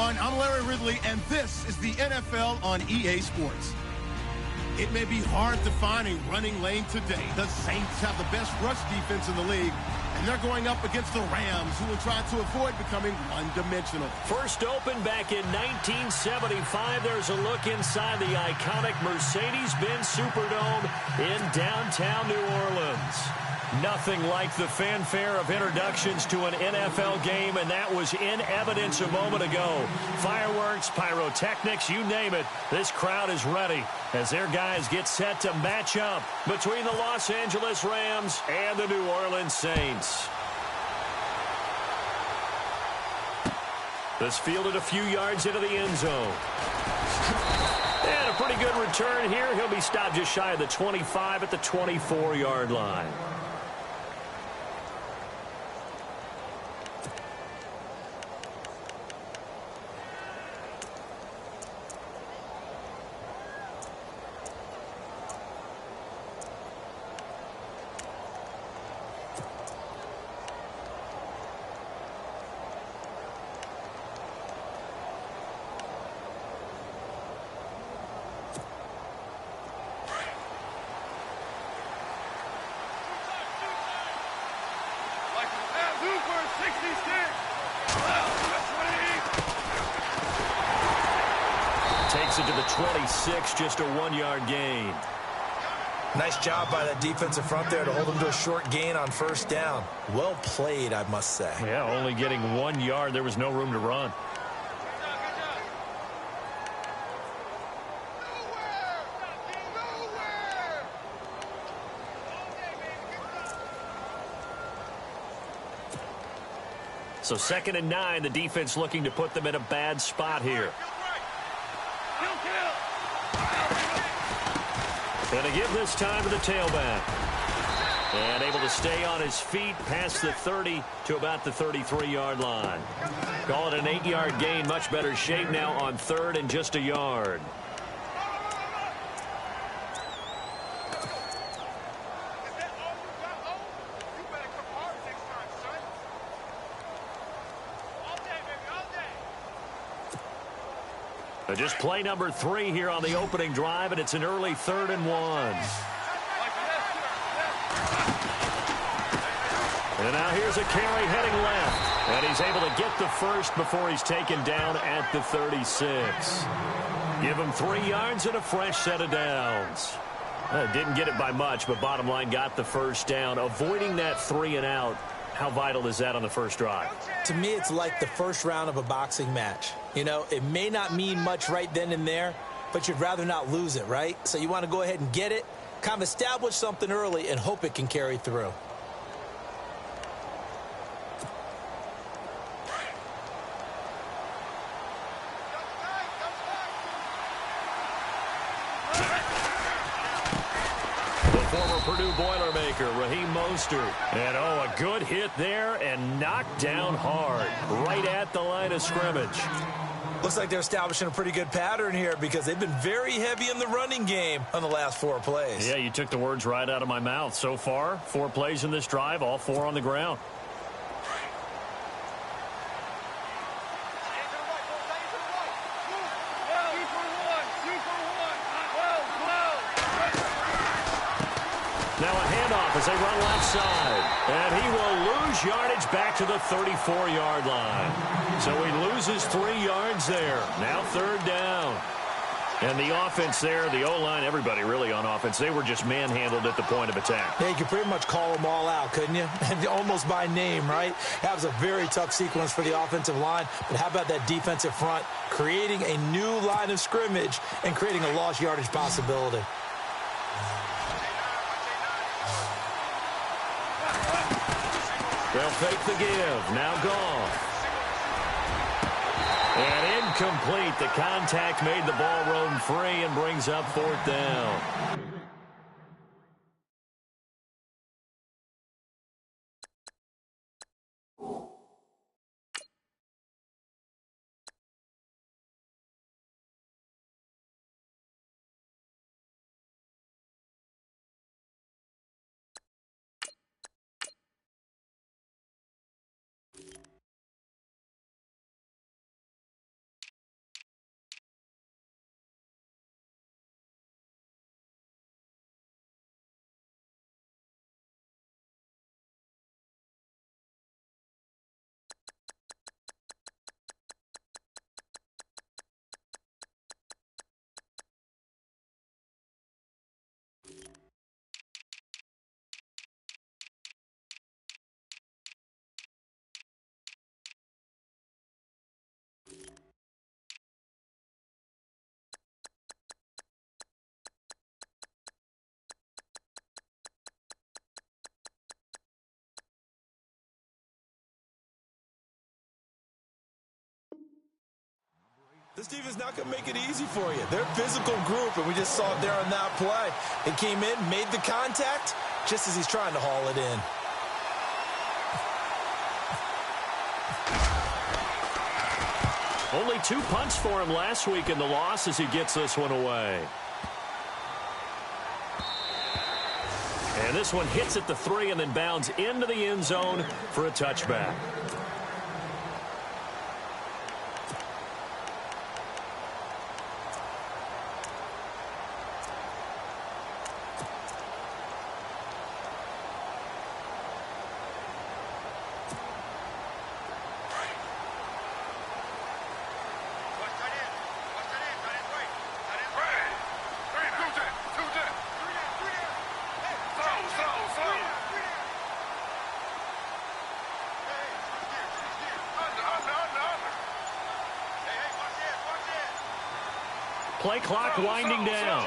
everyone. I'm Larry Ridley, and this is the NFL on EA Sports. It may be hard to find a running lane today. The Saints have the best rush defense in the league, and they're going up against the Rams, who will try to avoid becoming one-dimensional. First opened back in 1975. There's a look inside the iconic Mercedes-Benz Superdome in downtown New Orleans. Nothing like the fanfare of introductions to an NFL game, and that was in evidence a moment ago. Fireworks, pyrotechnics, you name it. This crowd is ready as their guys get set to match up between the Los Angeles Rams and the New Orleans Saints. This fielded a few yards into the end zone. And a pretty good return here. He'll be stopped just shy of the 25 at the 24-yard line. Takes it to the 26, just a 1-yard gain. Nice job by that defensive front there to hold them to a short gain on first down. Well played, I must say. Yeah, only getting 1 yard. There was no room to run. So 2nd and 9, the defense looking to put them in a bad spot here. Going to give this time to the tailback. And able to stay on his feet past the 30 to about the 33-yard line. Call it an 8-yard gain. Much better shape now on 3rd and just a yard. Just play number 3 here on the opening drive, and it's an early 3rd and 1. And now here's a carry heading left. And he's able to get the first before he's taken down at the 36. Give him 3 yards and a fresh set of downs. Didn't get it by much, but bottom line got the first down. Avoiding that 3 and out. How vital is that on the first drive? To me, it's like the first round of a boxing match. You know, it may not mean much right then and there, but you'd rather not lose it, right? So you want to go ahead and get it, kind of establish something early, and hope it can carry through. Former Purdue Boilermaker, Raheem Mostert. And, a good hit there and knocked down hard right at the line of scrimmage. Looks like they're establishing a pretty good pattern here because they've been very heavy in the running game on the last 4 plays. Yeah, you took the words right out of my mouth. So far, 4 plays in this drive, all 4 on the ground. Now a handoff as they run left side. And he will lose yardage back to the 34-yard line. So he loses 3 yards there. Now 3rd down. And the offense there, the O-line, everybody really on offense, they were just manhandled at the point of attack. Yeah, you could pretty much call them all out, couldn't you? And almost by name, right? That was a very tough sequence for the offensive line. But how about that defensive front creating a new line of scrimmage and creating a lost yardage possibility? They'll fake the give. Now Goff. And incomplete. The contact made the ball roam free and brings up 4th down. This defense not going to make it easy for you. They're a physical group, and we just saw it there on that play. They came in, made the contact, just as he's trying to haul it in. Only 2 punts for him last week in the loss as he gets this one away. And this one hits at the 3 and then bounds into the end zone for a touchback. Play clock winding down.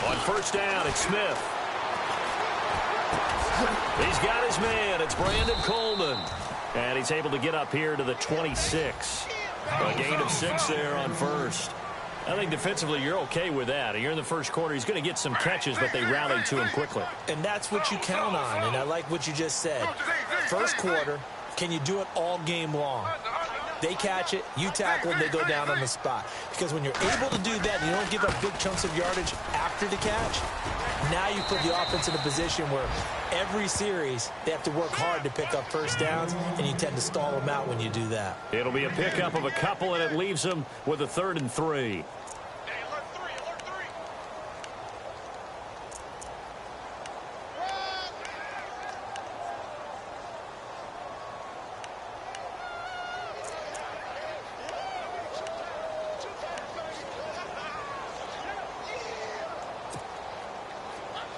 On first down, it's Smith. He's got his man. It's Brandon Coleman. And he's able to get up here to the 26. A gain of 6 there on first. I think defensively you're okay with that. You're in the first quarter. He's going to get some catches, but they rallied to him quickly. And that's what you count on, and I like what you just said. First quarter, can you do it all game long? They catch it, you tackle them, they go down on the spot. Because when you're able to do that and you don't give up big chunks of yardage after the catch, now you put the offense in a position where every series they have to work hard to pick up first downs, and you tend to stall them out when you do that. It'll be a pickup of a couple, and it leaves them with a 3rd and 3.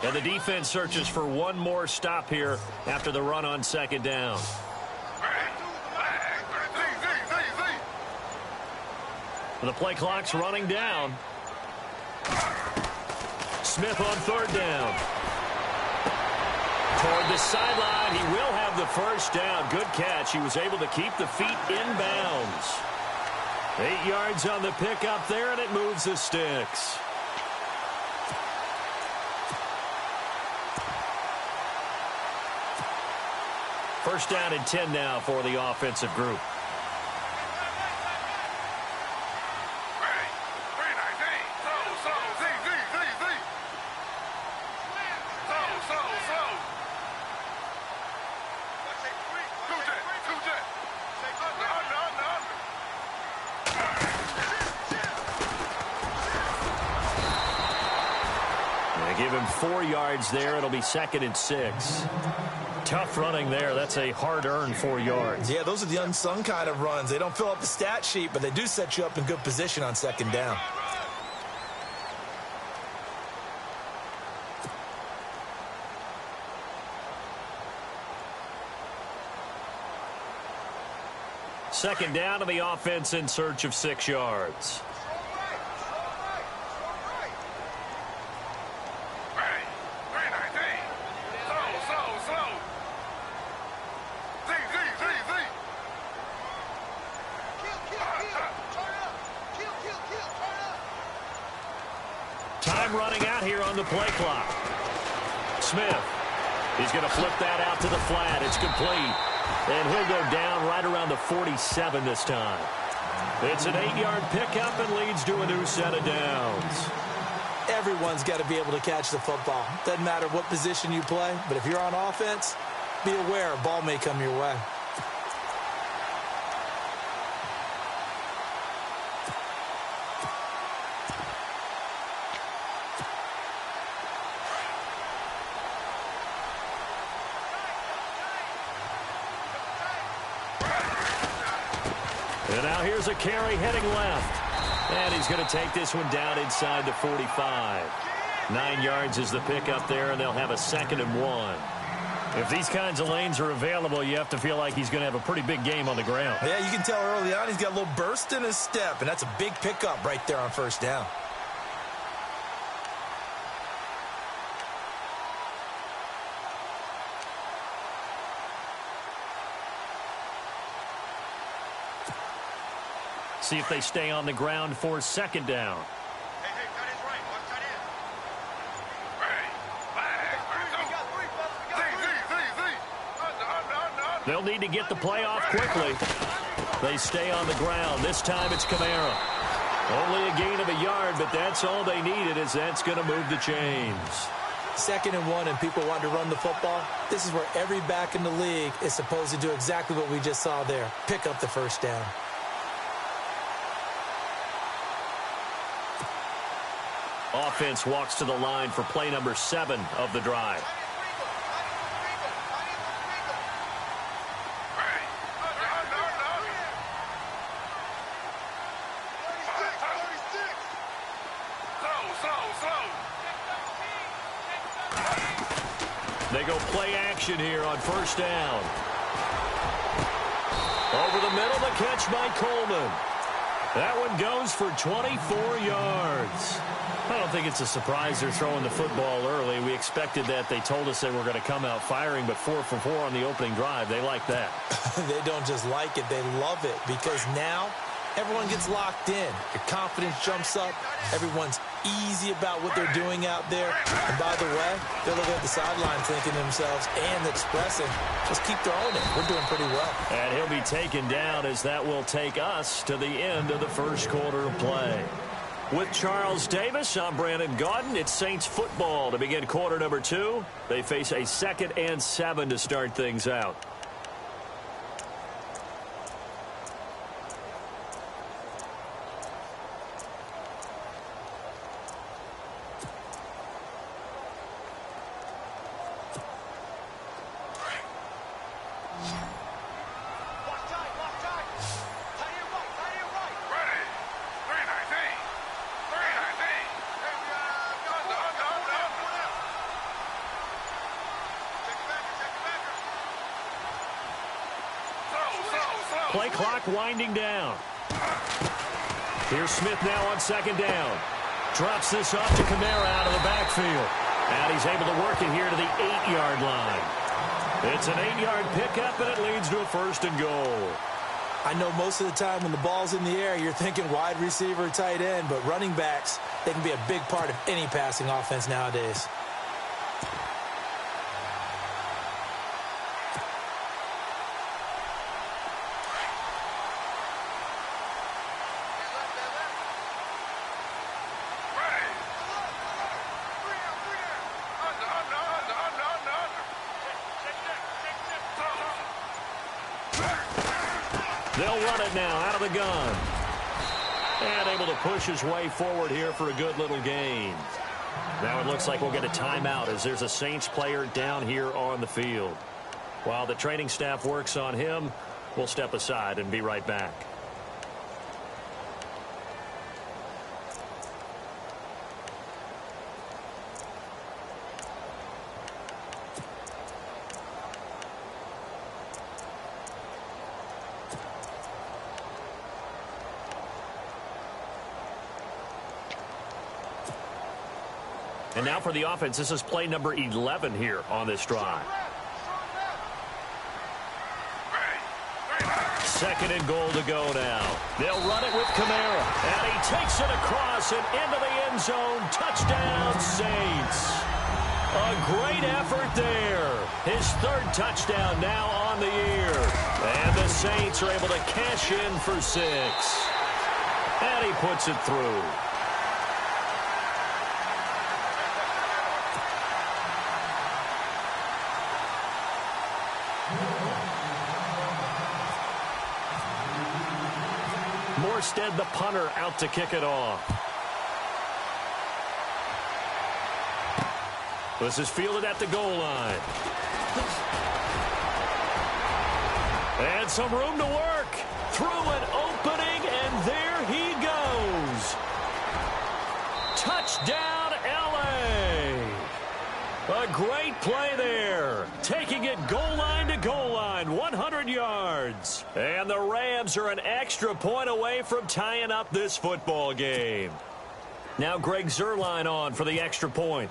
And the defense searches for one more stop here after the run on second down. The play clock's running down. Smith on 3rd down. Toward the sideline, he will have the first down. Good catch. He was able to keep the feet in bounds. 8 yards on the pickup there, and it moves the sticks. First down and 10 now for the offensive group. They give him 4 yards there. It'll be 2nd and 6. Tough running there. That's a hard-earned 4 yards. Yeah, those are the unsung kind of runs. They don't fill up the stat sheet, but they do set you up in good position on second down. Second down to the offense in search of 6 yards. Time running out here on the play clock. Smith, he's going to flip that out to the flat. It's complete. And he'll go down right around the 47 this time. It's an 8-yard pickup and leads to a new set of downs. Everyone's got to be able to catch the football. Doesn't matter what position you play, but if you're on offense, be aware a ball may come your way. And now here's a carry heading left. And he's going to take this one down inside the 45. 9 yards is the pickup there, and they'll have a 2nd and 1. If these kinds of lanes are available, you have to feel like he's going to have a pretty big game on the ground. Yeah, you can tell early on he's got a little burst in his step, and that's a big pickup right there on first down. See if they stay on the ground for second down. They'll need to get the play off quickly. They stay on the ground. This time it's Kamara. Only a gain of a yard, but that's all they needed, as that's going to move the chains. 2nd and 1 and people want to run the football. This is where every back in the league is supposed to do exactly what we just saw there. Pick up the first down. Offense walks to the line for play number 7 of the drive. They go play action here on first down. Over the middle, the catch by Coleman. That one goes for 24 yards. I don't think it's a surprise they're throwing the football early. We expected that. They told us they were going to come out firing, but 4 for 4 on the opening drive. They like that. They don't just like it, they love it, because now everyone gets locked in. Your confidence jumps up. Everyone's easy about what they're doing out there. And by the way, they're looking at the sideline thinking to themselves and expressing, just keep throwing it. We're doing pretty well. And he'll be taken down, as that will take us to the end of the first quarter of play. With Charles Davis, I'm Brandon Gaudin. It's Saints football to begin quarter number 2. They face a 2nd and 7 to start things out. Play clock winding down. Here's Smith now on 2nd down. Drops this off to Kamara out of the backfield. And he's able to work it here to the 8-yard line. It's an 8-yard pickup, and it leads to a 1st and goal. I know most of the time when the ball's in the air, you're thinking wide receiver, tight end, but running backs, they can be a big part of any passing offense nowadays. They'll run it now out of the gun. And able to push his way forward here for a good little gain. Now it looks like we'll get a timeout, as there's a Saints player down here on the field. While the training staff works on him, we'll step aside and be right back. And now for the offense, this is play number 11 here on this drive. 2nd and goal to go now. They'll run it with Kamara. And he takes it across and into the end zone. Touchdown, Saints. A great effort there. His 3rd touchdown now on the year. And the Saints are able to cash in for 6. And he puts it through. Morstead, the punter, out to kick it off. This is fielded at the goal line. And some room to work. Through an opening, and there he goes. Touchdown, L.A. A great play there. Taking it goal line to goal line, 100 yards. And the Rams are an extra point away from tying up this football game. Now Greg Zuerlein on for the extra point.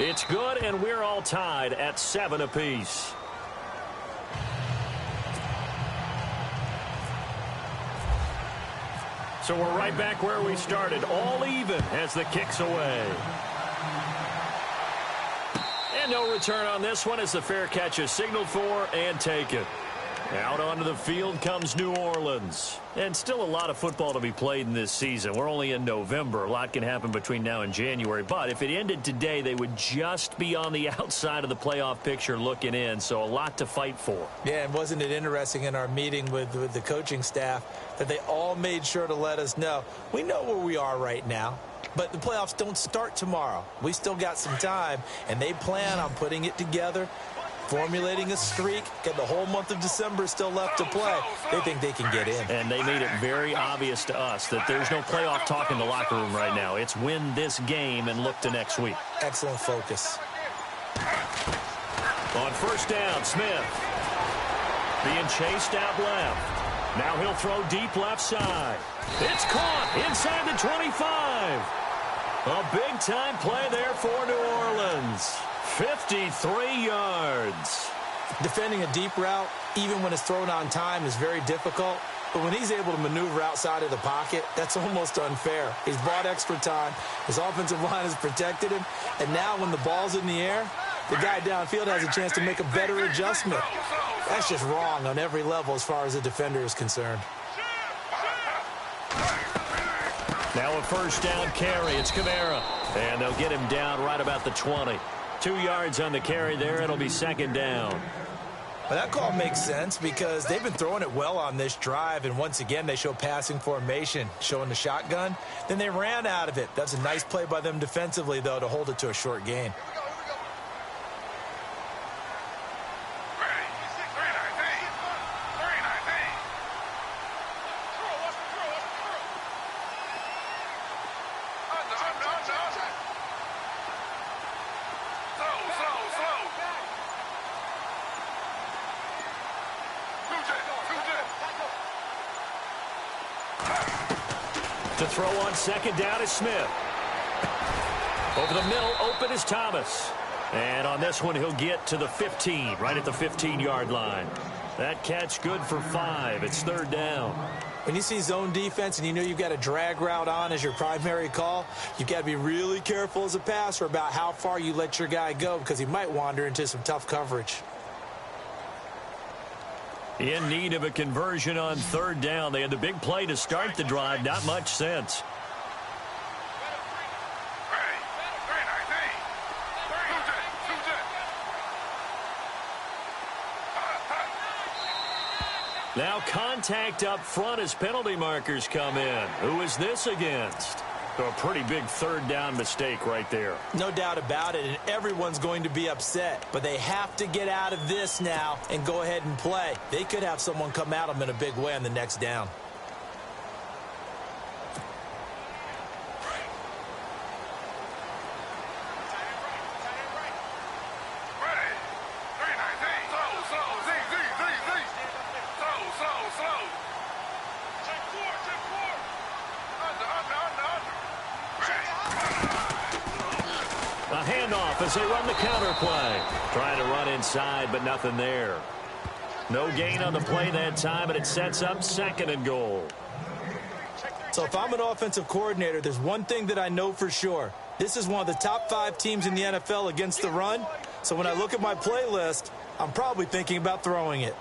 It's good, and we're all tied at 7 apiece. So we're right back where we started, all even as the kick's away. And no return on this one as the fair catch is signaled for and taken. Out onto the field comes New Orleans. And still a lot of football to be played in this season. We're only in November. A lot can happen between now and January. But if it ended today, they would just be on the outside of the playoff picture looking in. So a lot to fight for. Yeah, and wasn't it interesting in our meeting with the coaching staff that they all made sure to let us know, we know where we are right now, but the playoffs don't start tomorrow. We still got some time, and they plan on putting it together, formulating a streak, get the whole month of December still left to play. They think they can get in. And they made it very obvious to us that there's no playoff talk in the locker room right now. It's win this game and look to next week. Excellent focus. On first down, Smith being chased out left. Now he'll throw deep left side. It's caught inside the 25. A big-time play there for New Orleans. 53 yards. Defending a deep route, even when it's thrown on time, is very difficult. But when he's able to maneuver outside of the pocket, that's almost unfair. He's bought extra time. His offensive line has protected him. And now when the ball's in the air, the guy downfield has a chance to make a better adjustment. That's just wrong on every level as far as the defender is concerned. Now a first down carry. It's Kamara. And they'll get him down right about the 20. 2 yards on the carry there. It'll be second down. Well, that call makes sense because they've been throwing it well on this drive, and once again they show passing formation, showing the shotgun. Then they ran out of it. That's a nice play by them defensively, though, to hold it to a short gain. To throw on second down is Smith. Over the middle, open is Thomas. And on this one, he'll get to the 15, right at the 15-yard line. That catch good for 5. It's third down. When you see zone defense and you know you've got a drag route on as your primary call, you've got to be really careful as a passer about how far you let your guy go because he might wander into some tough coverage. In need of a conversion on third down. They had the big play to start the drive. Not much sense. Now contact up front as penalty markers come in. Who is this against? A pretty big third down mistake right there. No doubt about it, and everyone's going to be upset. But they have to get out of this now and go ahead and play. They could have someone come at them in a big way on the next down. As they run the counter play. Trying to run inside, but nothing there. No gain on the play that time, and it sets up second and goal. So if I'm an offensive coordinator, there's one thing that I know for sure. This is one of the top 5 teams in the NFL against the run. So when I look at my playlist, I'm probably thinking about throwing it.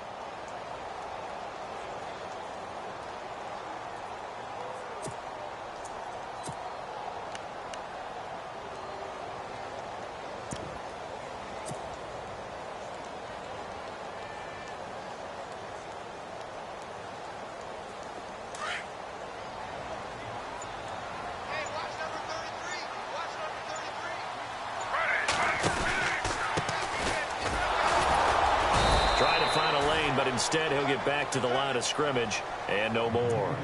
Instead, he'll get back to the line of scrimmage and no more.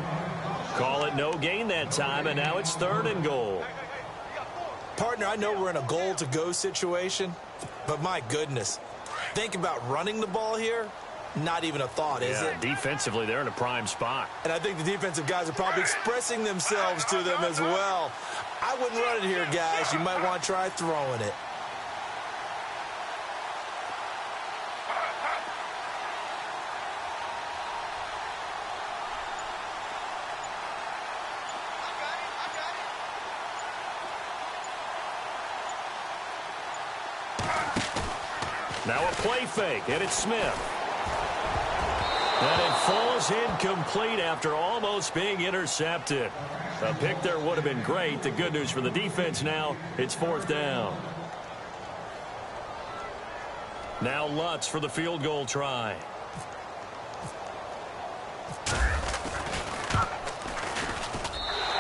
Call it no gain that time, and now it's third and goal. Partner, I know we're in a goal-to-go situation, but my goodness, think about running the ball here. Not even a thought, is it? Defensively, they're in a prime spot. And I think the defensive guys are probably expressing themselves to them as well. I wouldn't run it here, guys. You might want to try throwing it. Now a play fake, and it's Smith. And it falls incomplete after almost being intercepted. A pick there would have been great. The good news for the defense now, it's 4th down. Now Lutz for the field goal try.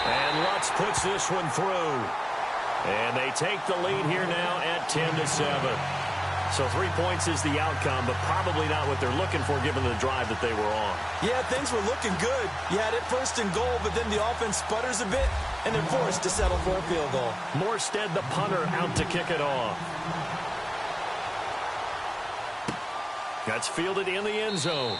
And Lutz puts this one through. And they take the lead here now at 10-7. So 3 points is the outcome, but probably not what they're looking for given the drive that they were on. Yeah, things were looking good. You had it 1st and goal, but then the offense sputters a bit, and they're forced to settle for a field goal. Morstead, the punter, out to kick it off. That's fielded in the end zone.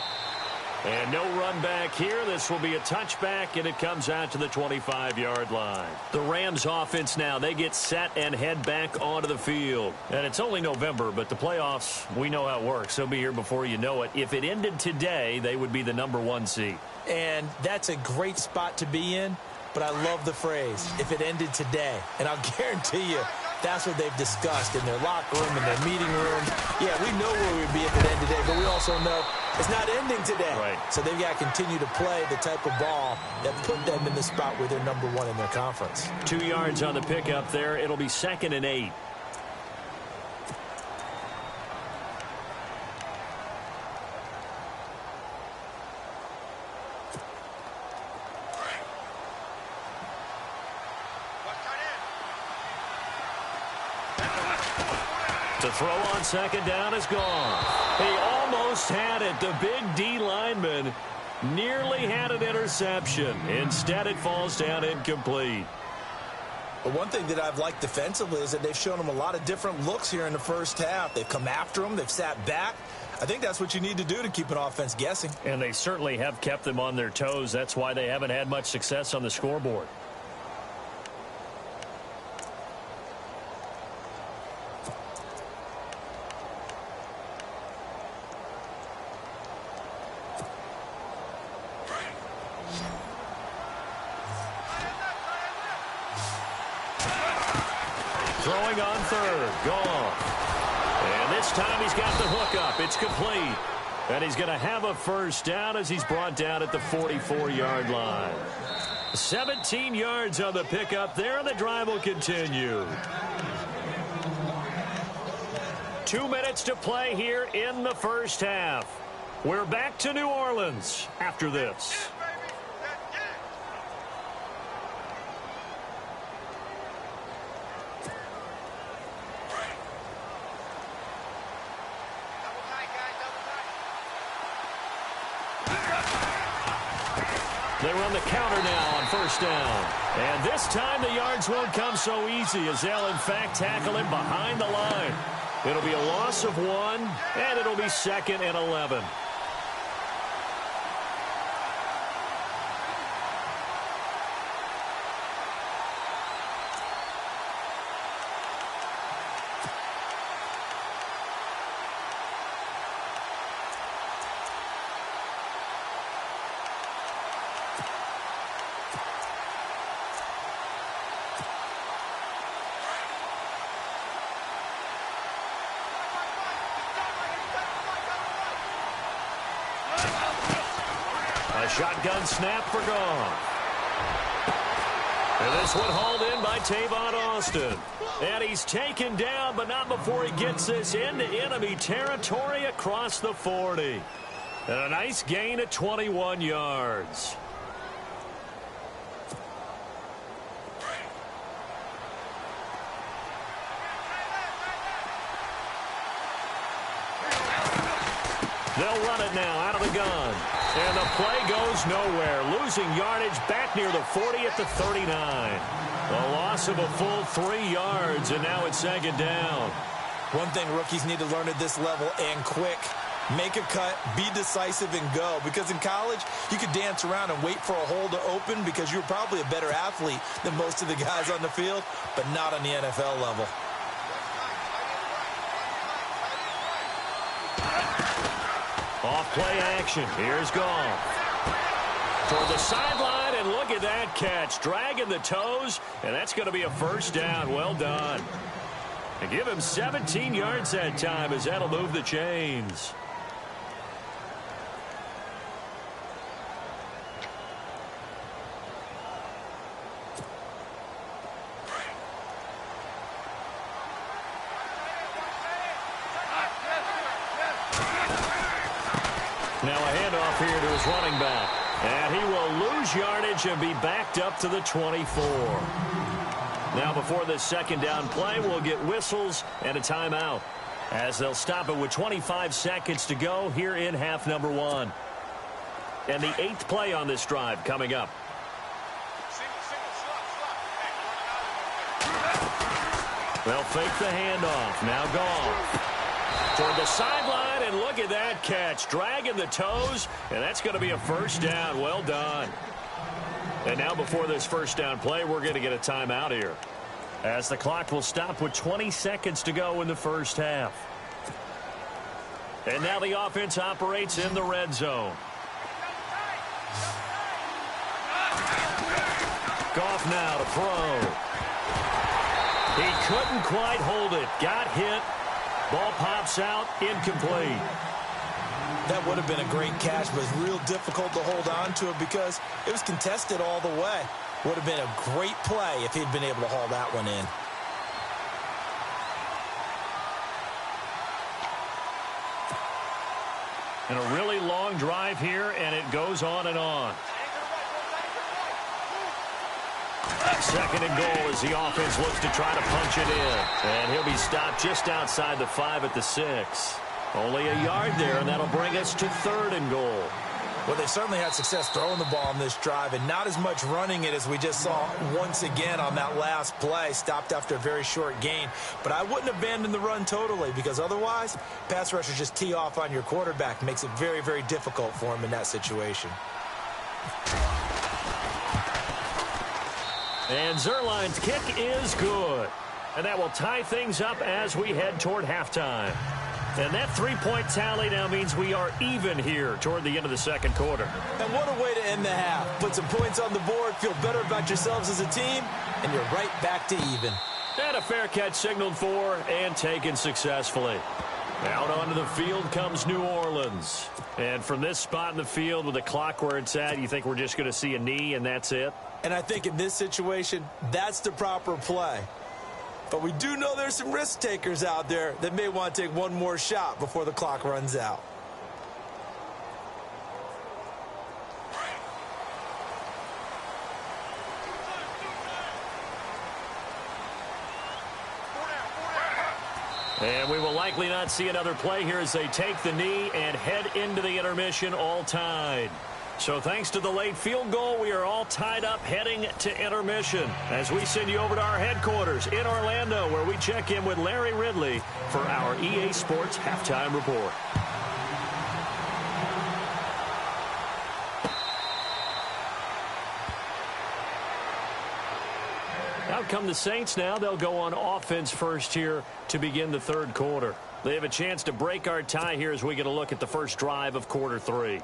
And no run back here. This will be a touchback, and it comes out to the 25-yard line. The Rams offense now, they get set and head back onto the field. And it's only November, but the playoffs, we know how it works. They'll be here before you know it. If it ended today, they would be the #1 seed. And that's a great spot to be in, but I love the phrase, if it ended today. And I'll guarantee you, that's what they've discussed in their locker room, in their meeting room. Yeah, we know where we'd be if it ended today, but we also know it's not ending today. Right. So they've got to continue to play the type of ball that put them in the spot where they're #1 in their conference. 2 yards on the pickup there. It'll be 2nd and 8. To throw on 2nd down is gone. He almost had it. The big D lineman nearly had an interception. Instead, it falls down incomplete. But one thing that I've liked defensively is that they've shown them a lot of different looks here in the first half. They've come after them. They've sat back. I think that's what you need to do to keep an offense guessing. And they certainly have kept them on their toes. That's why they haven't had much success on the scoreboard. Throwing on 3rd, gone. And this time he's got the hook up. It's complete. And he's going to have a 1st down as he's brought down at the 44-yard line. 17 yards on the pickup there, and the drive will continue. 2 minutes to play here in the first half. We're back to New Orleans after this. They run the counter now on 1st down. And this time the yards won't come so easy as they'll, in fact, tackle him behind the line. It'll be a loss of 1, and it'll be 2nd and 11. A shotgun snap for Goff. And this one hauled in by Tavon Austin. And he's taken down, but not before he gets this into enemy territory across the 40. And a nice gain of 21 yards. They'll run it now out of the gun. And the play goes nowhere. Losing yardage back near the 40 at the 39. A loss of a full 3 yards, and now it's 2nd down. One thing rookies need to learn at this level, and quick. Make a cut, be decisive, and go. Because in college, you could dance around and wait for a hole to open because you're probably a better athlete than most of the guys on the field, but not on the NFL level. Off play action. Here's Goff. Toward the sideline, and look at that catch. Dragging the toes, and that's going to be a 1st down. Well done. And give him 17 yards that time as that'll move the chains. Now a handoff here to his running back. And he will lose yardage and be backed up to the 24. Now before this second down play, we'll get whistles and a timeout, as they'll stop it with 25 seconds to go here in half number 1. And the 8th play on this drive coming up. They'll fake the handoff. Now Goff toward the sideline, and look at that catch. Dragging the toes, and that's going to be a first down. Well done. And now before this first down play, we're going to get a timeout here, as the clock will stop with 20 seconds to go in the first half. And now the offense operates in the red zone. Goff now to throw. He couldn't quite hold it. Got hit. Ball pops out, incomplete. That would have been a great catch, but it's real difficult to hold on to it because it was contested all the way. Would have been a great play if he'd been able to haul that one in. And a really long drive here, and it goes on and on. Second and goal as the offense looks to try to punch it in. And he'll be stopped just outside the 5 at the 6. Only a yard there, and that'll bring us to third and goal. Well, they certainly had success throwing the ball on this drive, and not as much running it as we just saw once again on that last play. Stopped after a very short gain. But I wouldn't abandon the run totally, because otherwise, pass rushers just tee off on your quarterback. Makes it very, very difficult for him in that situation. And Zerline's kick is good. And that will tie things up as we head toward halftime. And that three-point tally now means we are even here toward the end of the second quarter. And what a way to end the half. Put some points on the board, feel better about yourselves as a team, and you're right back to even. And a fair catch signaled for and taken successfully. Out onto the field comes New Orleans. And from this spot in the field with the clock where it's at, you think we're just going to see a knee and that's it? And I think in this situation, that's the proper play. But we do know there's some risk takers out there that may want to take one more shot before the clock runs out. And we will likely not see another play here as they take the knee and head into the intermission all tied. So thanks to the late field goal, we are all tied up heading to intermission as we send you over to our headquarters in Orlando, where we check in with Larry Ridley for our EA Sports Halftime Report. Out come the Saints now. They'll go on offense first here to begin the third quarter. They have a chance to break our tie here as we get a look at the first drive of quarter 3.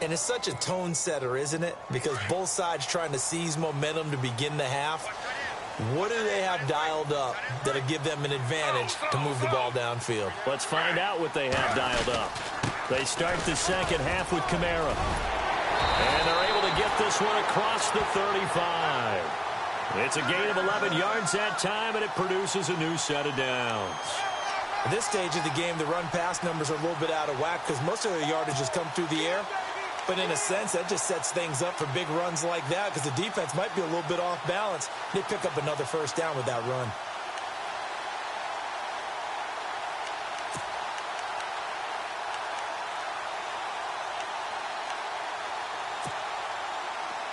And it's such a tone setter, isn't it? Because both sides trying to seize momentum to begin the half. What do they have dialed up that'll give them an advantage to move the ball downfield? Let's find out what they have dialed up. They start the second half with Kamara. And they're able to get this one across the 35. It's a gain of 11 yards that time, and it produces a new set of downs. At this stage of the game, the run-pass numbers are a little bit out of whack because most of their yardage has come through the air. But in a sense, that just sets things up for big runs like that because the defense might be a little bit off balance. They pick up another first down with that run.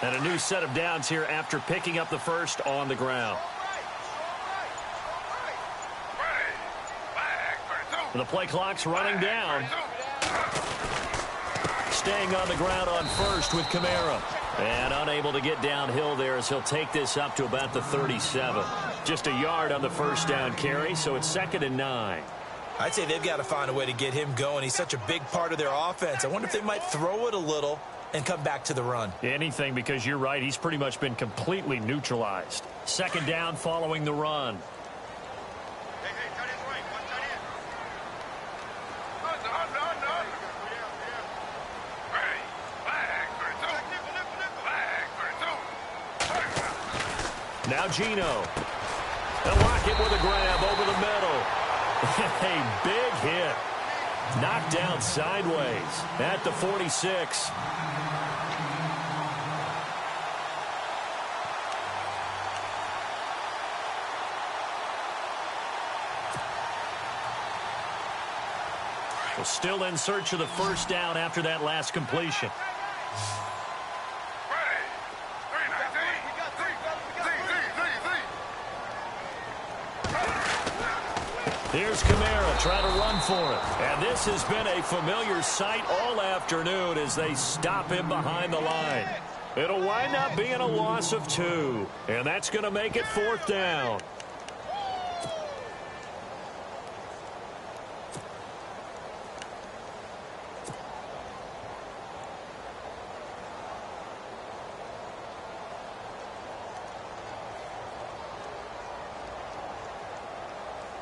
And a new set of downs here after picking up the first on the ground. And the play clock's running down. Staying on the ground on first with Kamara. And unable to get downhill there as he'll take this up to about the 37. Just a yard on the first down carry, so it's 2nd and 9. I'd say they've got to find a way to get him going. He's such a big part of their offense. I wonder if they might throw it a little and come back to the run. Anything, because you're right. He's pretty much been completely neutralized. 2nd down following the run. Now Gino. They'll lock it with a grab over the middle. A big hit. Knocked down sideways at the 46. Well, still in search of the first down after that last completion. Here's Kamara trying to run for it. And this has been a familiar sight all afternoon as they stop him behind the line. It'll wind up being a loss of 2. And that's going to make it 4th down.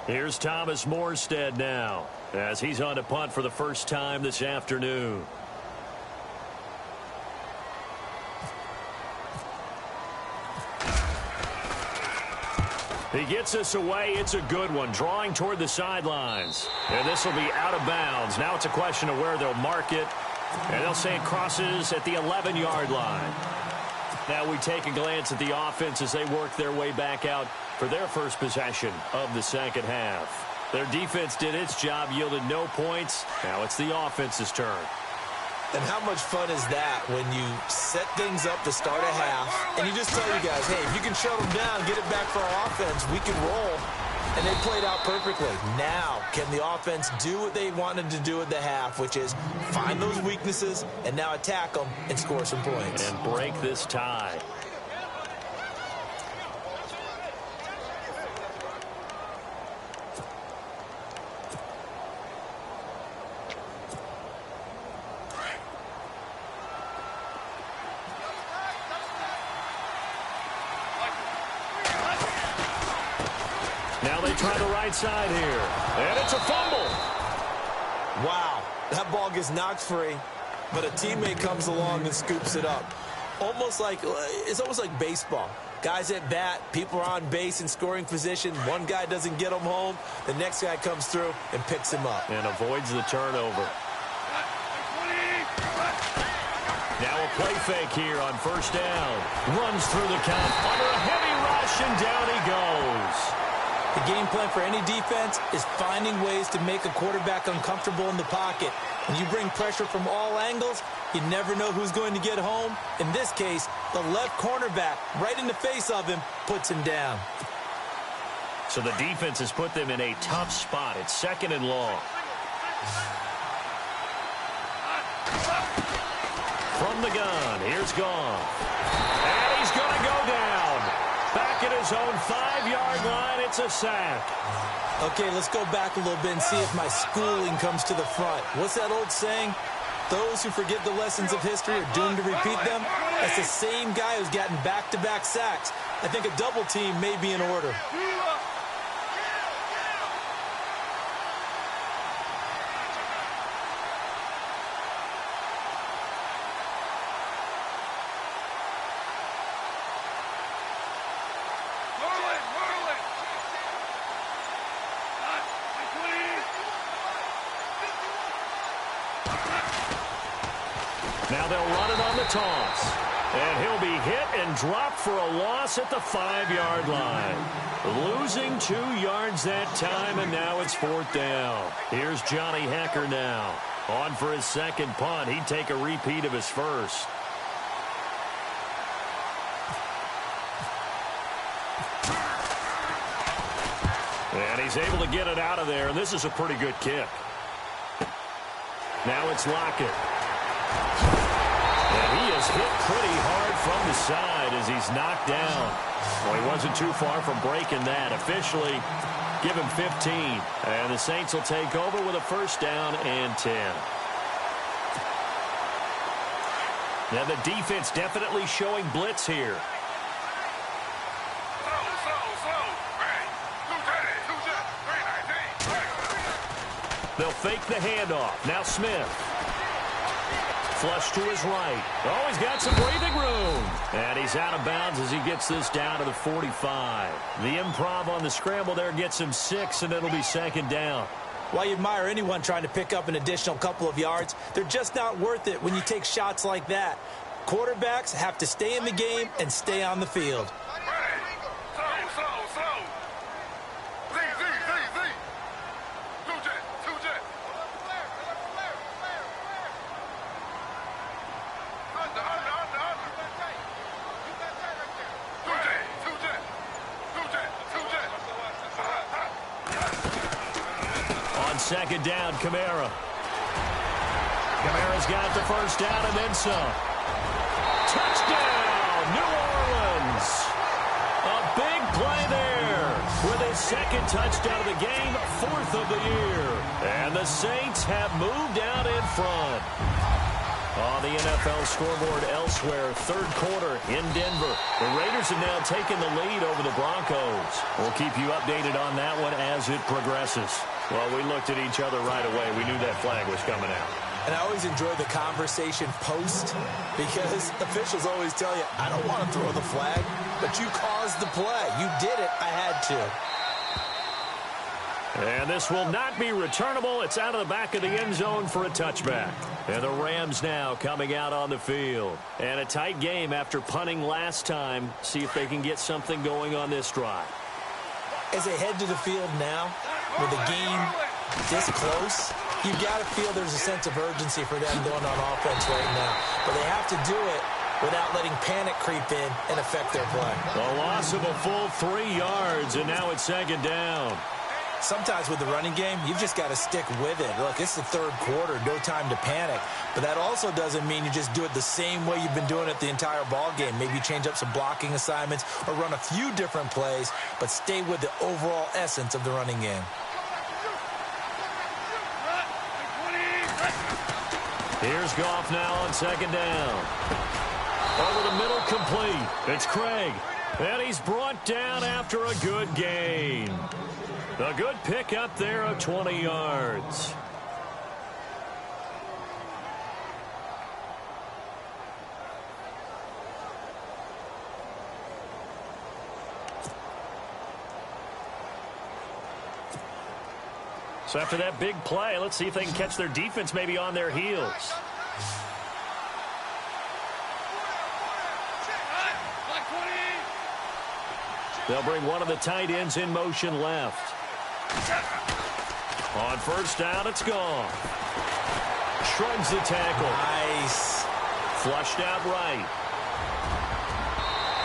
Here's Thomas Morstead now as he's on to punt for the first time this afternoon. He gets this away. It's a good one, drawing toward the sidelines. And this will be out of bounds. Now it's a question of where they'll mark it. And they'll say it crosses at the 11-yard line. Now we take a glance at the offense as they work their way back out for their first possession of the second half. Their defense did its job, yielded no points. Now it's the offense's turn. And how much fun is that when you set things up to start a half, and you just tell you guys, hey, if you can shut them down, get it back for our offense, we can roll. And they played out perfectly. Now, can the offense do what they wanted to do at the half, which is find those weaknesses and now attack them and score some points. And break this tie. Now they try the right side here. And it's a fumble. Wow. That ball gets knocked free, but a teammate comes along and scoops it up. It's almost like baseball. Guys at bat, people are on base in scoring position. One guy doesn't get him home. The next guy comes through and picks him up. And avoids the turnover. Now a play fake here on first down. Runs through the count under a heavy rush, and down he goes. The game plan for any defense is finding ways to make a quarterback uncomfortable in the pocket. When you bring pressure from all angles, you never know who's going to get home. In this case, the left cornerback, right in the face of him, puts him down. So the defense has put them in a tough spot. It's 2nd and long. From the gun, here's Goff. And he's going to go down. Back at his own 5-yard line, it's a sack. Okay, let's go back a little bit and see if my schooling comes to the front. What's that old saying? Those who forget the lessons of history are doomed to repeat them. That's the same guy who's gotten back-to-back sacks. I think a double team may be in order. Now they'll run it on the toss. And he'll be hit and dropped for a loss at the 5-yard line. Losing 2 yards that time, and now it's 4th down. Here's Johnny Hecker now. On for his second punt. He'd take a repeat of his first. And he's able to get it out of there, and this is a pretty good kick. Now it's Lockett. And he is hit pretty hard from the side as he's knocked down. Well, he wasn't too far from breaking that. Officially, give him 15. And the Saints will take over with a first down and 10. Now the defense definitely showing blitz here. They'll fake the handoff. Now Smith. Flush to his right. Oh, he's got some breathing room. And he's out of bounds as he gets this down to the 45. The improv on the scramble there gets him 6, and it'll be second down. While you admire anyone trying to pick up an additional couple of yards, they're just not worth it when you take shots like that. Quarterbacks have to stay in the game and stay on the field. Second down, Kamara. Kamara's got the first down and then some. Touchdown, New Orleans. A big play there with his second touchdown of the game, 4th of the year. And the Saints have moved out in front. On the NFL scoreboard elsewhere, third quarter in Denver. The Raiders have now taken the lead over the Broncos. We'll keep you updated on that one as it progresses. Well, we looked at each other right away. We knew that flag was coming out. And I always enjoy the conversation post because officials always tell you, I don't want to throw the flag, but you caused the play. You did it. I had to. And this will not be returnable. It's out of the back of the end zone for a touchback. And the Rams now coming out on the field. And a tight game after punting last time. See if they can get something going on this drive. As they head to the field now, with the game this close, you've got to feel there's a sense of urgency for them going on offense right now. But they have to do it without letting panic creep in and affect their play. A loss of a full 3 yards, and now it's second down. Sometimes with the running game, you've just got to stick with it. Look, it's the third quarter, no time to panic. But that also doesn't mean you just do it the same way you've been doing it the entire ball game. Maybe change up some blocking assignments or run a few different plays, but stay with the overall essence of the running game. Here's Goff now on second down. Over the middle, complete. It's Craig. And he's brought down after a good gain. A good pick up there of 20 yards. So after that big play, let's see if they can catch their defense maybe on their heels. They'll bring one of the tight ends in motion left. On first down, it's gone. Shrugs the tackle. Nice. Flushed out right.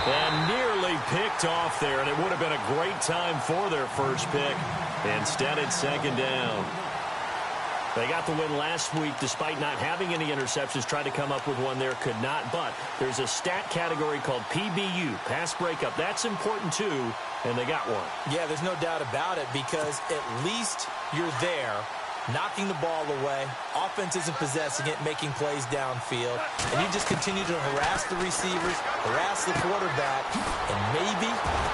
And nearly picked off there, and it would have been a great time for their first pick. Instead, it's second down. They got the win last week despite not having any interceptions. Tried to come up with one there, could not. But there's a stat category called PBU, pass breakup. That's important too, and they got one. Yeah, there's no doubt about it because at least you're there, knocking the ball away. Offense isn't possessing it, making plays downfield. And you just continue to harass the receivers, harass the quarterback, and maybe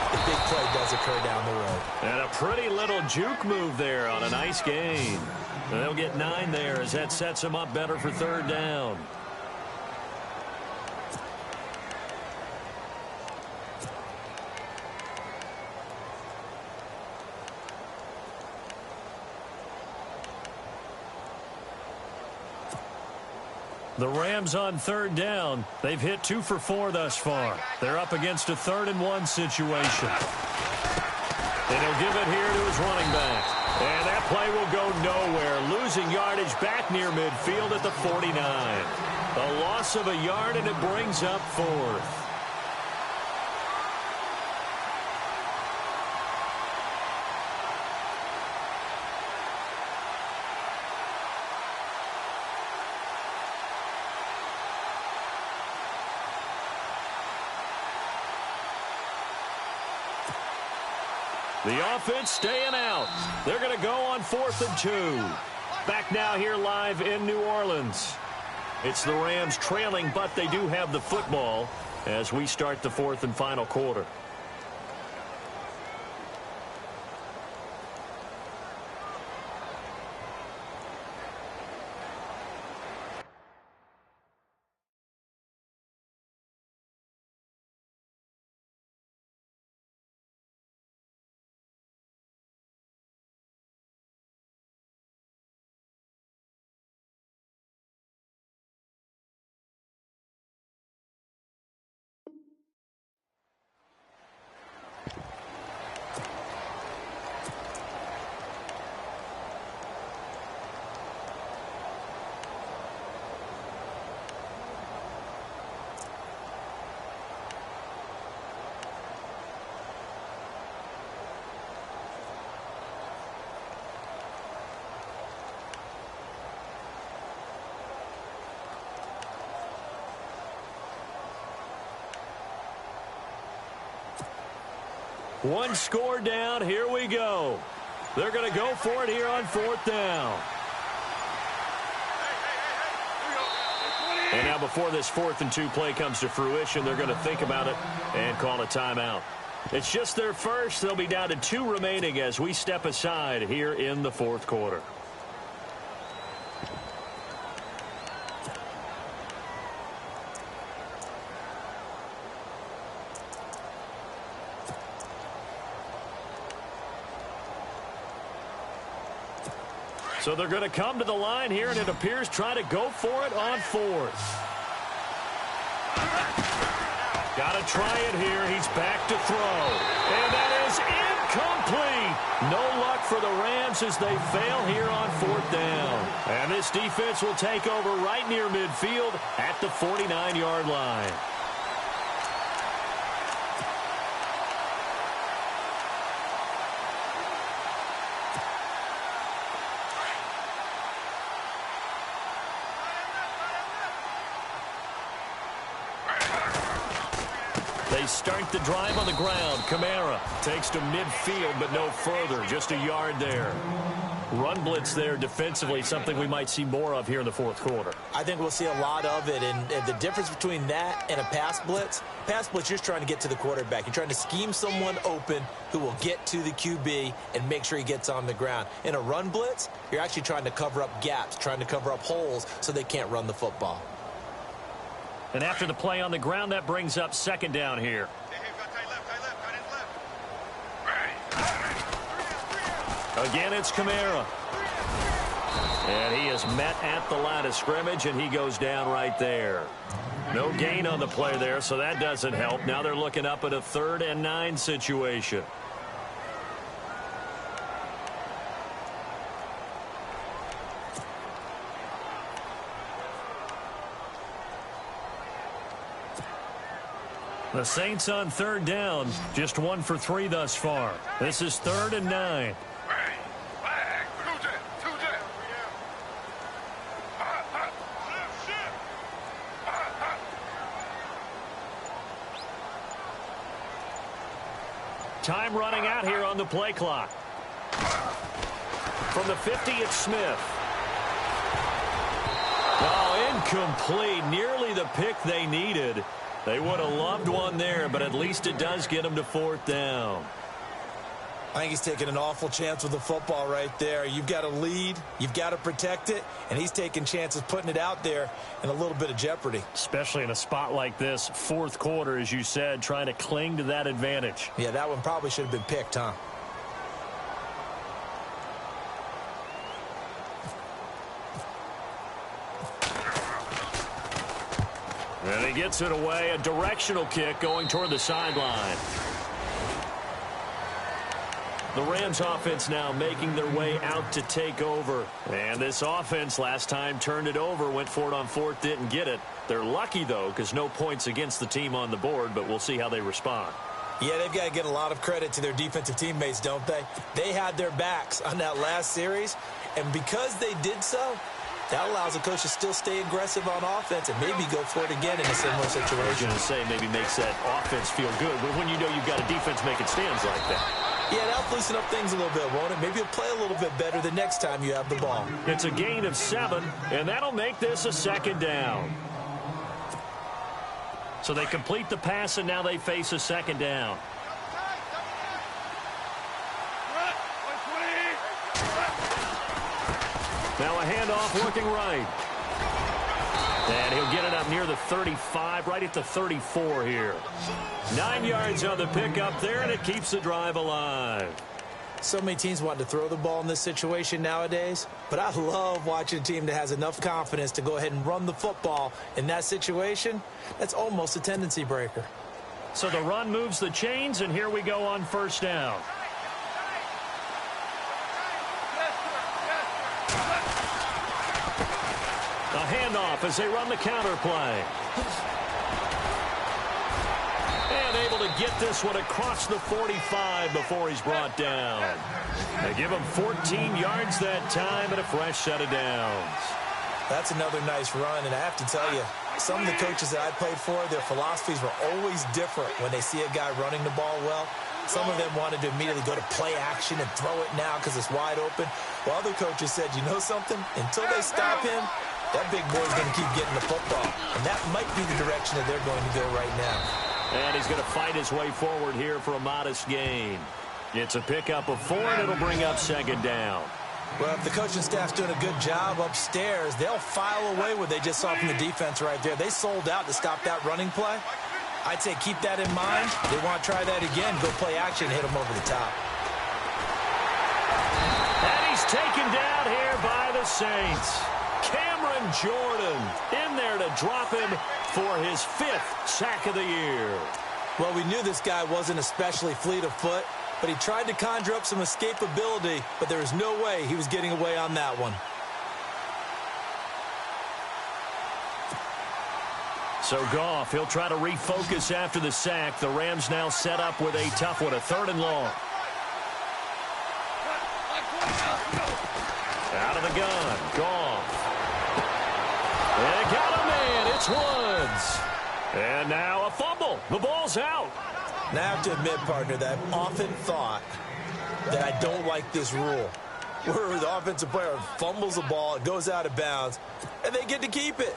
the big play does occur down the road. And a pretty little juke move there on a nice gain. They'll get 9 there as that sets them up better for third down. The Rams on third down. They've hit 2 for 4 thus far. They're up against a 3rd-and-1 situation. And he'll give it here to his running back. And that play will go nowhere. Losing yardage back near midfield at the 49. A loss of a yard, and it brings up 4th. The offense staying out. They're going to go on 4th and 2. Back now here live in New Orleans. It's the Rams trailing, but they do have the football as we start the 4th and final quarter. One score down. Here we go. They're going to go for it here on 4th down. And now before this 4th and 2 play comes to fruition, they're going to think about it and call a timeout. It's just their first. They'll be down to 2 remaining as we step aside here in the 4th quarter. So they're going to come to the line here, and it appears trying to go for it on 4th. Got to try it here. He's back to throw. And that is incomplete. No luck for the Rams as they fail here on 4th down. And this defense will take over right near midfield at the 49-yard line. They start the drive on the ground. Kamara takes to midfield, but no further. Just a yard there. Run blitz there defensively, something we might see more of here in the 4th quarter. I think we'll see a lot of it, and the difference between that and a pass blitz, you're just trying to get to the quarterback. You're trying to scheme someone open who will get to the QB and make sure he gets on the ground. In a run blitz, you're actually trying to cover up gaps, trying to cover up holes so they can't run the football. And after the play on the ground, that brings up 2nd down here. Again, it's Kamara. And he is met at the line of scrimmage, and he goes down right there. No gain on the play there, so that doesn't help. Now they're looking up at a 3rd and 9 situation. The Saints on 3rd down, just 1 for 3 thus far. This is 3rd and 9. Time running out here on the play clock. From the 50, it's Smith. Oh, incomplete. Nearly the pick they needed. They would have loved one there, but at least it does get them to 4th down. I think he's taking an awful chance with the football right there. You've got to lead, you've got to protect it, and he's taking chances putting it out there in a little bit of jeopardy. Especially in a spot like this, 4th quarter, as you said, trying to cling to that advantage. Yeah, that one probably should have been picked, huh? And he gets it away, a directional kick going toward the sideline. The Rams offense now making their way out to take over. And this offense last time turned it over, went for it on 4th, didn't get it. They're lucky, though, because no points against the team on the board, but we'll see how they respond. Yeah, they've got to get a lot of credit to their defensive teammates, don't they? They had their backs on that last series, and because they did so, that allows the coach to still stay aggressive on offense and maybe go for it again in a similar situation. I was going to say maybe makes that offense feel good, but when you know you've got a defense making stands like that. Yeah, that'll loosen up things a little bit, won't it? Maybe you'll play a little bit better the next time you have the ball. It's a gain of 7, and that'll make this a 2nd down. So they complete the pass, and now they face a 2nd down. Now a handoff working right. And he'll get it up near the 35, right at the 34 here. 9 yards on the pickup there, and it keeps the drive alive. So many teams want to throw the ball in this situation nowadays, but I love watching a team that has enough confidence to go ahead and run the football in that situation. That's almost a tendency breaker. So the run moves the chains, and here we go on 1st down. A handoff as they run the counter play. And able to get this one across the 45 before he's brought down. They give him 14 yards that time and a fresh set of downs. That's another nice run, and I have to tell you, some of the coaches that I played for, their philosophies were always different when they see a guy running the ball well. Some of them wanted to immediately go to play action and throw it now because it's wide open. While other coaches said, you know something? Until they stop him, that big boy's going to keep getting the football. And that might be the direction that they're going to go right now. And he's going to fight his way forward here for a modest gain. It's a pickup of 4, and it'll bring up second down. Well, if the coaching staff's doing a good job upstairs, they'll file away what they just saw from the defense right there. They sold out to stop that running play. I'd say keep that in mind. They want to try that again. Go play action, hit them over the top. And he's taken down here by the Saints. Cameron Jordan in there to drop him for his 5th sack of the year. Well, we knew this guy wasn't especially fleet of foot, but he tried to conjure up some escapability, but there was no way he was getting away on that one. So Goff, he'll try to refocus after the sack. The Rams now set up with a tough one, a 3rd and long. Out of the gun, Goff. They got him in. It's Woods. And now a fumble. The ball's out. Now, I have to admit, partner, that I've often thought that I don't like this rule, where the offensive player fumbles the ball, it goes out of bounds, and they get to keep it.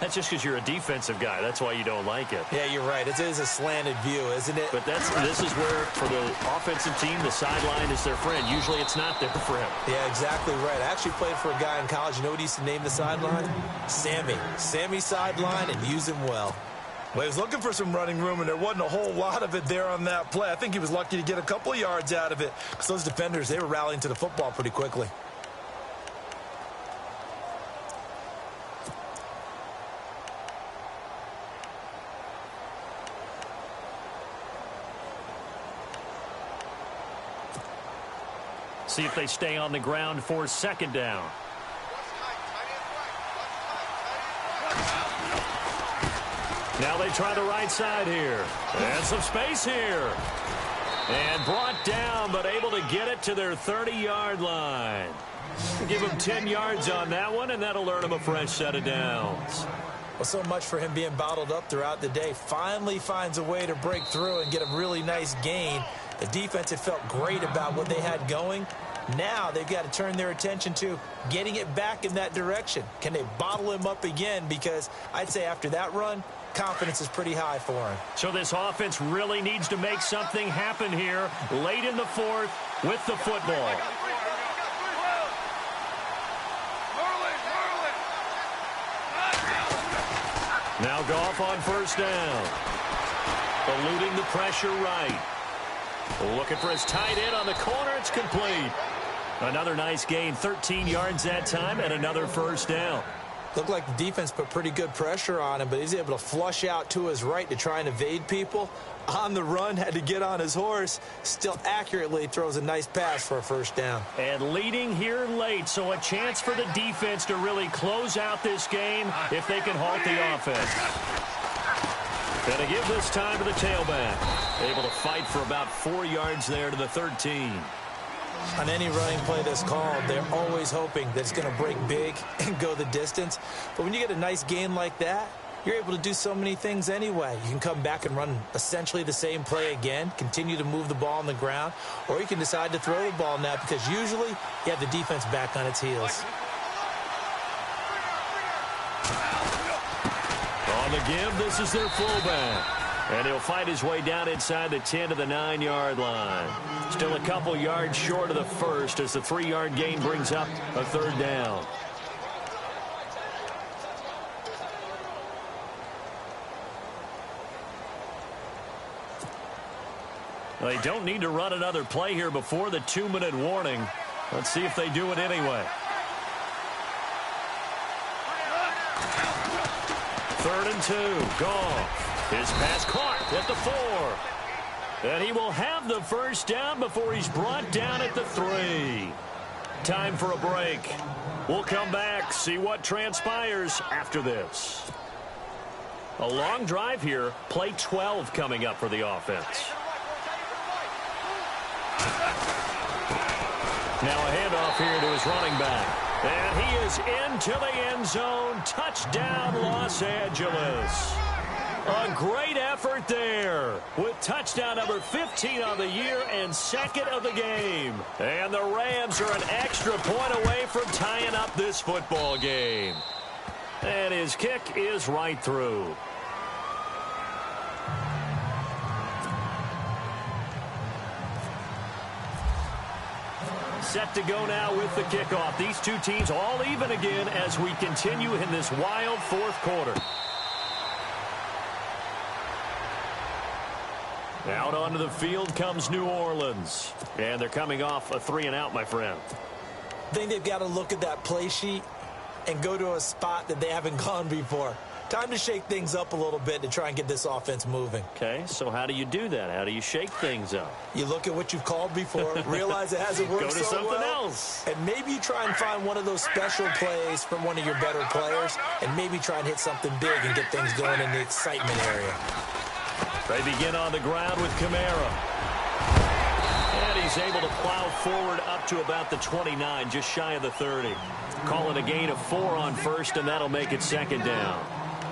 That's just because you're a defensive guy. That's why you don't like it. Yeah, you're right. It is a slanted view, isn't it? But this is where, for the offensive team, the sideline is their friend. Usually it's not there for him. Yeah, exactly right. I actually played for a guy in college. You know what he used to name the sideline? Sammy. Sammy sideline, and use him well. Well, he was looking for some running room, and there wasn't a whole lot of it there on that play. I think he was lucky to get a couple of yards out of it because those defenders, they were rallying to the football pretty quickly. See if they stay on the ground for second down. Now they try the right side here. And some space here. And brought down, but able to get it to their 30-yard line. Give him 10 yards on that one, and that'll earn him a fresh set of downs. Well, so much for him being bottled up throughout the day. Finally finds a way to break through and get a really nice gain. The defense had felt great about what they had going. Now they've got to turn their attention to getting it back in that direction. Can they bottle him up again? Because I'd say after that run, confidence is pretty high for him. So this offense really needs to make something happen here late in the 4th with the football. Now Goff on first down. Eluding the pressure right. Looking for his tight end on the corner. It's complete. Another nice gain, 13 yards that time, and another first down. Looked like the defense put pretty good pressure on him, but he's able to flush out to his right to try and evade people. On the run, had to get on his horse. Still accurately throws a nice pass for a first down. And leading here late, so a chance for the defense to really close out this game if they can halt the offense. Going to give this time to the tailback. Able to fight for about 4 yards there to the 13. On any running play that's called, they're always hoping that it's going to break big and go the distance. But when you get a nice gain like that, you're able to do so many things anyway. You can come back and run essentially the same play again, continue to move the ball on the ground, or you can decide to throw the ball now because usually you have the defense back on its heels. On the give, this is their fullback. And he'll fight his way down inside the 10 to the 9-yard line. Still a couple yards short of the first as the 3-yard gain brings up a third down. They don't need to run another play here before the 2-minute warning. Let's see if they do it anyway. 3rd and 2. Goff. His pass caught at the 4. And he will have the first down before he's brought down at the 3. Time for a break. We'll come back, see what transpires after this. A long drive here. Play 12 coming up for the offense. Now a handoff here to his running back. And he is into the end zone. Touchdown, Los Angeles. A great effort there with touchdown number 15 on the year and second of the game. And the Rams are an extra point away from tying up this football game. And his kick is right through. Set to go now with the kickoff. These two teams all even again as we continue in this wild fourth quarter. Out onto the field comes New Orleans. And they're coming off a 3-and-out, my friend. I think they've got to look at that play sheet and go to a spot that they haven't gone before. Time to shake things up a little bit to try and get this offense moving. Okay, so how do you do that? How do you shake things up? You look at what you've called before, realize it hasn't worked so well. Go to something else. And maybe you try and find one of those special plays from one of your better players, and maybe try and hit something big and get things going in the excitement area. They begin on the ground with Kamara. And he's able to plow forward up to about the 29, just shy of the 30. Call it a gain of 4 on first, and that'll make it second down.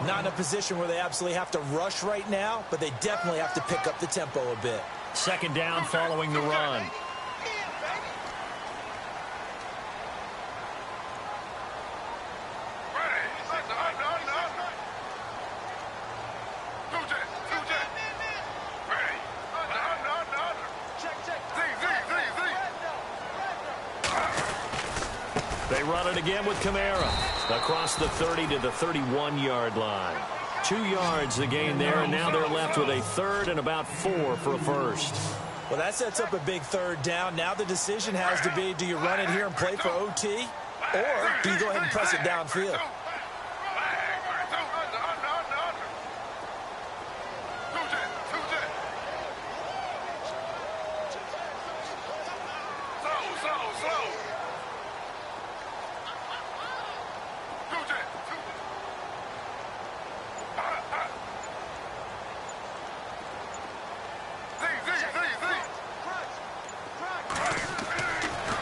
Not in a position where they absolutely have to rush right now, but they definitely have to pick up the tempo a bit. Second down following the run. They run it again with Kamara. Across the 30 to the 31-yard line. 2 yards the gain there, and now they're left with a third and about 4 for a first. Well, that sets up a big third down. Now the decision has to be, do you run it here and play for OT, or do you go ahead and press it downfield?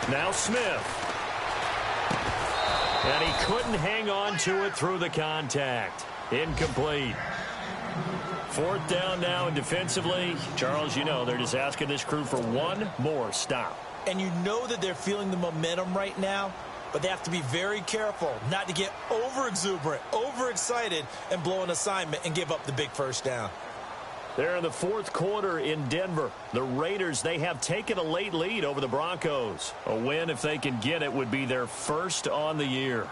Now Smith. And he couldn't hang on to it through the contact. Incomplete. Fourth down now, and defensively, Charles, you know, they're just asking this crew for one more stop. And you know that they're feeling the momentum right now, but they have to be very careful not to get over-exuberant, overexcited, and blow an assignment and give up the big first down. They're in the fourth quarter in Denver. The Raiders, they have taken a late lead over the Broncos. A win, if they can get it, would be their first on the year.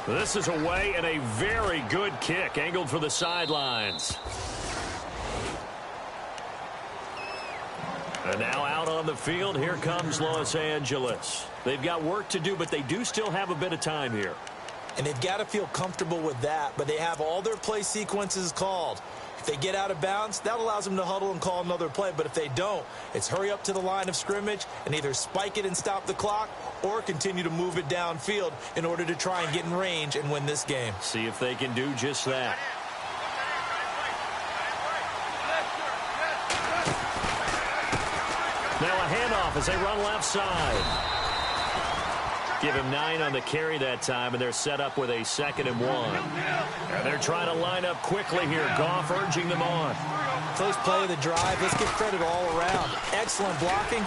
This is away and a very good kick, angled for the sidelines. And now out on the field, here comes Los Angeles. They've got work to do, but they do still have a bit of time here. And they've got to feel comfortable with that, but they have all their play sequences called. If they get out of bounds, that allows them to huddle and call another play. But if they don't, it's hurry up to the line of scrimmage and either spike it and stop the clock or continue to move it downfield in order to try and get in range and win this game. See if they can do just that. Now a handoff as they run left side. Give him 9 on the carry that time, and they're set up with a 2nd and 1. And they're trying to line up quickly here. Goff urging them on. First play of the drive. Let's give credit all around. Excellent blocking.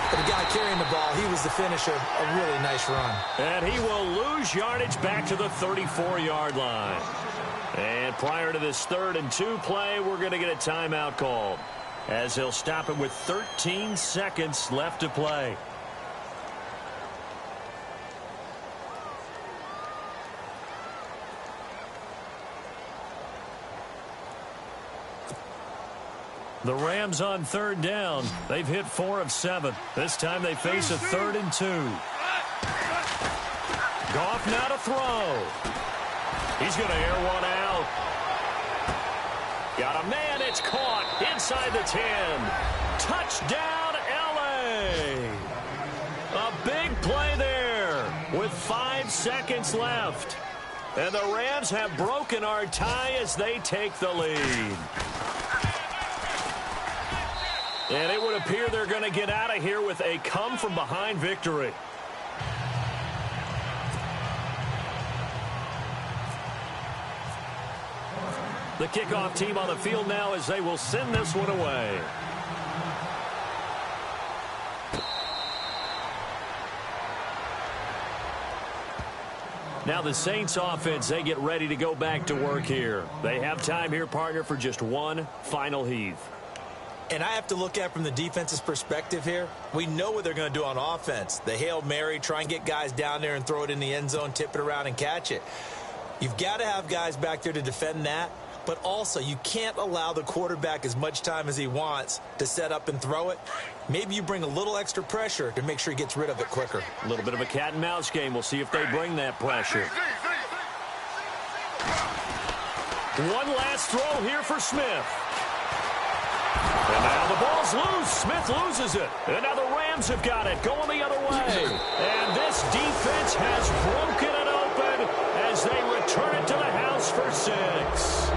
But the guy carrying the ball, he was the finisher. A really nice run. And he will lose yardage back to the 34-yard line. And prior to this 3rd and 2 play, we're going to get a timeout called, as he'll stop it with 13 seconds left to play. The Rams on 3rd down. They've hit 4 of 7. This time they face a 3rd and 2. Goff now to throw. He's going to air one out. Got a man. It's caught inside the 10. Touchdown, L.A. A big play there with 5 seconds left. And the Rams have broken our tie as they take the lead. And it would appear they're going to get out of here with a come-from-behind victory. The kickoff team on the field now as they will send this one away. Now the Saints offense, they get ready to go back to work here. They have time here, partner, for just one final heave. And I have to look at it from the defense's perspective here. We know what they're going to do on offense. The Hail Mary, try and get guys down there and throw it in the end zone, tip it around and catch it. You've got to have guys back there to defend that. But also, you can't allow the quarterback as much time as he wants to set up and throw it. Maybe you bring a little extra pressure to make sure he gets rid of it quicker. A little bit of a cat and mouse game. We'll see if they bring that pressure. One last throw here for Smith. And now the ball's loose. Smith loses it. And now the Rams have got it going the other way. And this defense has broken it open as they return it to the house for 6.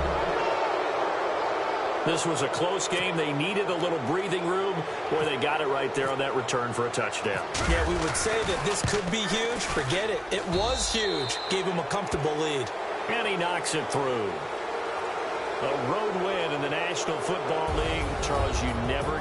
This was a close game. They needed a little breathing room. Boy, they got it right there on that return for a touchdown. Yeah, we would say that this could be huge. Forget it. It was huge. Gave him a comfortable lead. And he knocks it through. A road win in the National Football League. Charles, you never